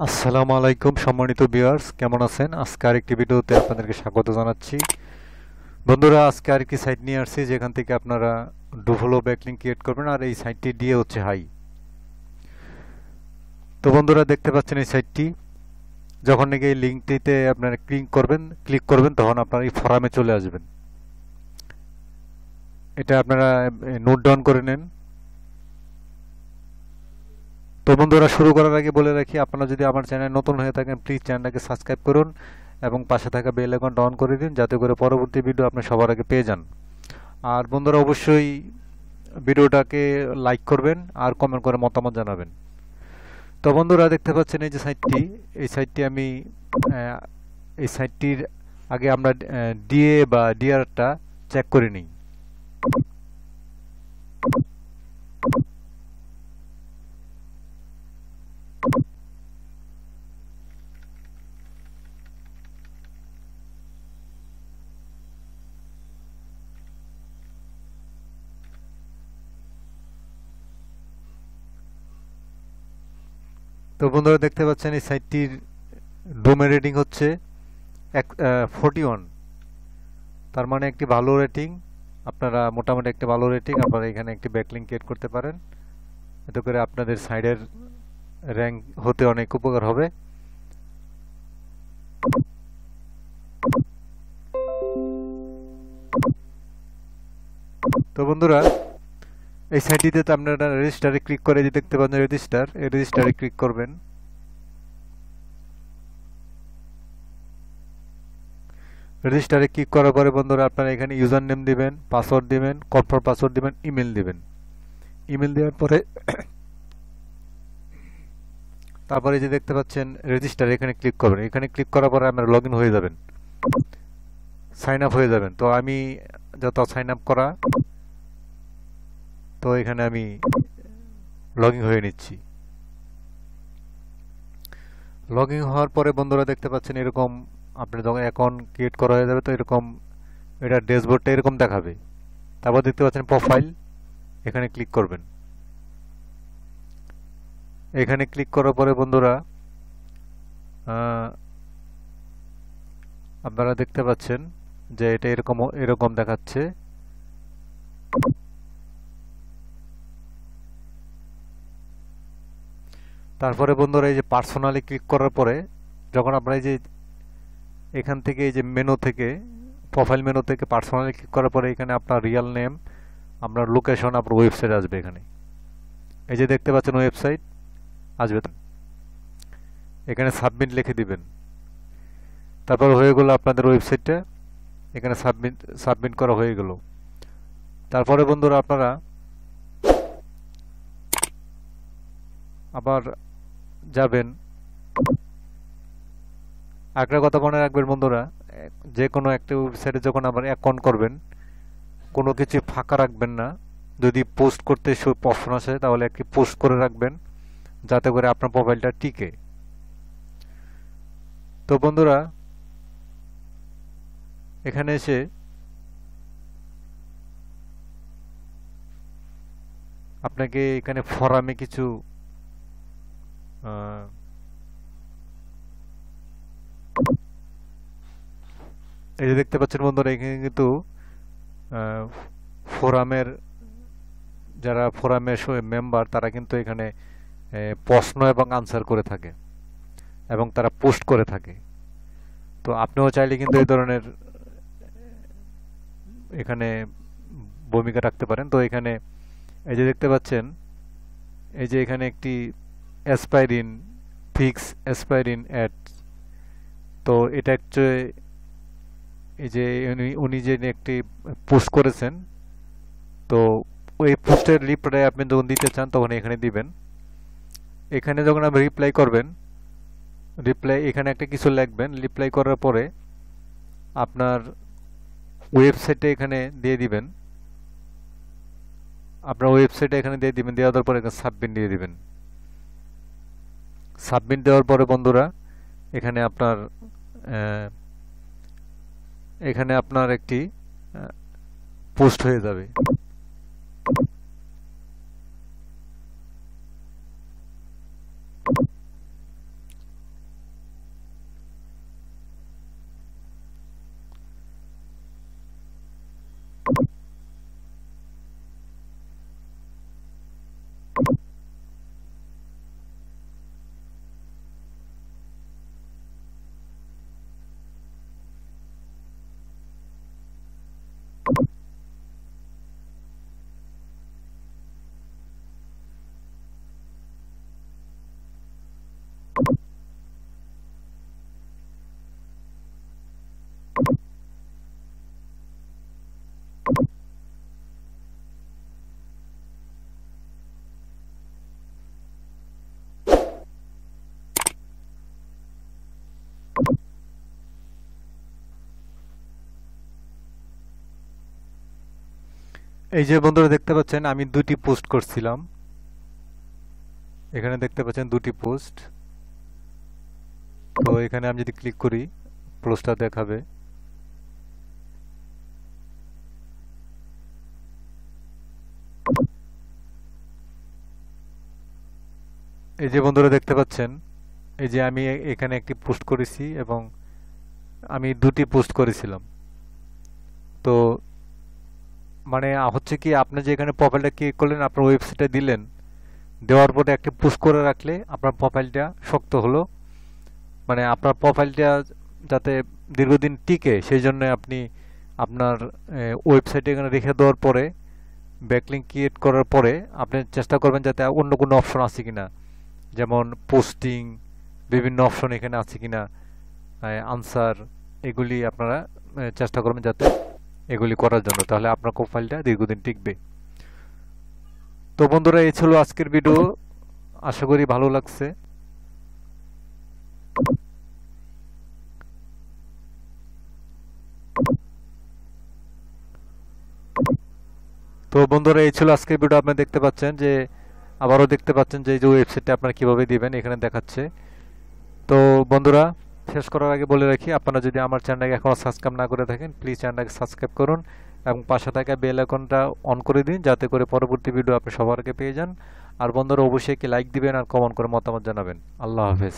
আসসালামু আলাইকুম সম্মানিত ভিউয়ার্স, কেমন আছেন? আজকে আরেকটি ভিডিওতে আপনাদেরকে স্বাগত জানাচ্ছি। বন্ধুরা, আজকে আরেকটি সাইট নিয়ে আসছি যেখান থেকে আপনারা ডুভলো ব্যাকলিংক ক্রিয়েট করবেন, আর এই সাইটটি দিয়ে হচ্ছে হাই। তো বন্ধুরা, দেখতে পাচ্ছেন এই সাইটটি। যখন নাকি এই লিঙ্কটিতে আপনারা ক্লিক করবেন তখন আপনারা এই ফোরামে চলে আসবেন। এটা আপনারা নোট ডাউন করে নেন। তো বন্ধুরা, শুরু করার আগে বলে রাখি, আপনারা যদি আমার চ্যানেল নতুন হয়ে থাকেন প্লিজ চ্যানেলটাকে সাবস্ক্রাইব করুন এবং পাশে থাকা বেল আইকনটা অন করে দিন, যাতে করে পরবর্তী ভিডিও আপনি সবার আগে পেয়ে যান। আর বন্ধুরা, অবশ্যই ভিডিওটাকে লাইক করবেন আর কমেন্ট করে মতামত জানাবেন। তো বন্ধুরা, দেখতে পাচ্ছেন এই যে সাইটটি, এই সাইটটি আমি আহ, এই সাইটটির আগে আমরা ডিএ বা ডিআরটা চেক করে নিই। তো বন্ধুরা, দেখতে পাচ্ছেন এই সাইটটির ডোমেন রেটিং হচ্ছে 41। তার মানে একটি ভালো রেটিং। আপনারা মোটামুটি একটা ভালো রেটিং, আপনারা এখানে একটি ব্যাকলিংক ক্রিয়েট করতে পারেন। এতে করে আপনাদের সাইডের র্যাঙ্ক হতে অনেক উপকার হবে। তো বন্ধুরা, এই সাইটটিতে তো আপনারা রেজিস্টারে ক্লিক করে যে দেখতে পাচ্ছেন রেজিস্টার, এই রেজিস্টারে ক্লিক করবেন। রেজিস্টারে ক্লিক করার পরে বন্ধুরা, আপনারা এখানে ইউজার নেম দিবেন, পাসওয়ার্ড দিবেন, কনফার্ম পাসওয়ার্ড দিবেন, ইমেল দিবেন। ইমেল দেওয়ার পরে তারপরে যে দেখতে পাচ্ছেন রেজিস্টার, এখানে ক্লিক করবেন। এখানে ক্লিক করার পরে আপনারা লগ ইন হয়ে যাবেন, সাইন আপ হয়ে যাবেন। তো আমি যত সাইন আপ করা, তো এখানে আমি লগ ইন হয়ে নিচ্ছি। লগ ইন হওয়ার পরে বন্ধুরা, দেখতে পাচ্ছেন এরকম আপনার যখন অ্যাকাউন্ট ক্রিয়েট করা হয়ে যাবে তো এরকম এটা ড্যাশবোর্ডটা এরকম দেখাবে। তারপর দেখতে পাচ্ছেন প্রোফাইল, এখানে ক্লিক করবেন। এখানে ক্লিক করার পরে বন্ধুরা, আপনারা দেখতে পাচ্ছেন যে এটা এরকম এরকম দেখাচ্ছে। তারপরে বন্ধুরা, এই যে পার্সোনালি ক্লিক করার পরে যখন আপনারা এই যে এখান থেকে এই যে মেনু থেকে, প্রোফাইল মেনু থেকে পার্সোনালি ক্লিক করার পরে এখানে আপনার রিয়েল নেম, আপনার লোকেশন, আপনার ওয়েবসাইট আসবে। এখানে এই যে দেখতে পাচ্ছেন ওয়েবসাইট আসবে, এখানে সাবমিট লিখে দিবেন। তারপর হয়ে গেল আপনাদের ওয়েবসাইটটা, এখানে সাবমিট সাবমিট করা হয়ে গেল। তারপরে বন্ধুরা, আপনারা আবার যাবেন। একটা কথা মনে রাখবেন বন্ধুরা, যে কোনো একটা ওয়েবসাইটে যখন আবার অ্যাকাউন্ট করবেন, কোনো কিছু ফাঁকা রাখবেন না। যদি পোস্ট করতে অপশন আসে তাহলে একটি পোস্ট করে রাখবেন, যাতে করে আপনার প্রোফাইলটা টিকে। তো বন্ধুরা, এখানে এসে আপনাকে এখানে ফোরামে কিছু আহ, এই যে দেখতে পাচ্ছেন বন্ধুরা, এখানে কিন্তু আহ, ফোরামের যারা ফোরামের মেম্বার তারা কিন্তু এখানে প্রশ্ন এবং আনসার করে থাকে এবং তারা পোস্ট করে থাকে। তো আপনিও চাইলে কিন্তু এই ধরনের এখানে ভূমিকা রাখতে পারেন। তো এখানে এই যে দেখতে পাচ্ছেন, এই যে এখানে একটি অ্যাসপাইরিন ফিক্স অ্যাসপাইরিন অ্যাড। তো এটা অ্যাকচুয়ালি এই যে উনি যে একটি পোস্ট করেছেন, তো ওই পোস্টের রিপ্লাই আপনি যখন দিতে চান তখন এখানে দিবেন। এখানে যখন আপনি রিপ্লাই করবেন, রিপ্লাই এখানে একটা কিছু লিখবেন। রিপ্লাই করার পরে আপনার ওয়েবসাইটে এখানে দিয়ে দিবেন, আপনার ওয়েবসাইটে এখানে দিয়ে দিবেন। দেওয়ার পরে এখানে সাবমিট দিয়ে দিবেন। সাবমিট দেওয়ার পরে বন্ধুরা, এখানে আপনার আহ, এখানে আপনার একটি পোস্ট হয়ে যাবে। এই যে বন্ধুরা দেখতে পাচ্ছেন আমি দুটি পোস্ট করছিলাম, এখানে দেখতে পাচ্ছেন দুটি পোস্ট। তো এখানে আমি যদি ক্লিক করি পোস্টটা দেখাবে। এই যে বন্ধুরা দেখতে পাচ্ছেন, এই যে আমি এখানে একটি পোস্ট করেছি এবং আমি দুটি পোস্ট করেছিলাম। তো মানে হচ্ছে কি, আপনি যে এখানে প্রোফাইলটা ক্লিক করলেন, আপনার ওয়েবসাইটে দিলেন, দেওয়ার পরে একটা পোস্ট করে রাখলে আপনার প্রোফাইলটা শক্ত হলো। মানে আপনার প্রোফাইলটা যাতে দীর্ঘদিন টিকে সেই জন্য আপনি আপনার ওয়েবসাইটে এখানে রেখে দেওয়ার পরে ব্যাকলিঙ্ক ক্রিয়েট করার পরে আপনি চেষ্টা করবেন যাতে অন্য কোনো অপশন আছে কিনা, যেমন পোস্টিং, বিভিন্ন অপশন এখানে আছে কিনা, আনসার, এগুলি আপনারা চেষ্টা করবেন যাতে এগুলি করার জন্য, তাহলে আপনার প্রোফাইলটা দীর্ঘদিন টিকবে। তো বন্ধুরা, এই ছিল আজকের ভিডিও, আশা করি ভালো লাগছে। তো বন্ধুরা, এই ছিল আজকের ভিডিও। আপনি দেখতে পাচ্ছেন যে আবারও দেখতে পাচ্ছেন যে এই যে ওয়েবসাইটটা আপনারা কিভাবে দিবেন এখানে দেখাচ্ছে। তো বন্ধুরা, শেষ করার আগে বলে রাখি, আপনারা যদি আমার চ্যানেলটাকে এখনও সাবস্ক্রাইব না করে থাকেন প্লিজ চ্যানেলটাকে সাবস্ক্রাইব করুন এবং পাশে থাকা বেল আইকনটা অন করে দিন যাতে করে পরবর্তী ভিডিও আপনি সবার আগে পেয়ে যান। আর বন্ধুরা, অবশ্যই কি লাইক দিবেন আর কমেন্ট করে মতামত জানাবেন। আল্লাহ হাফেজ।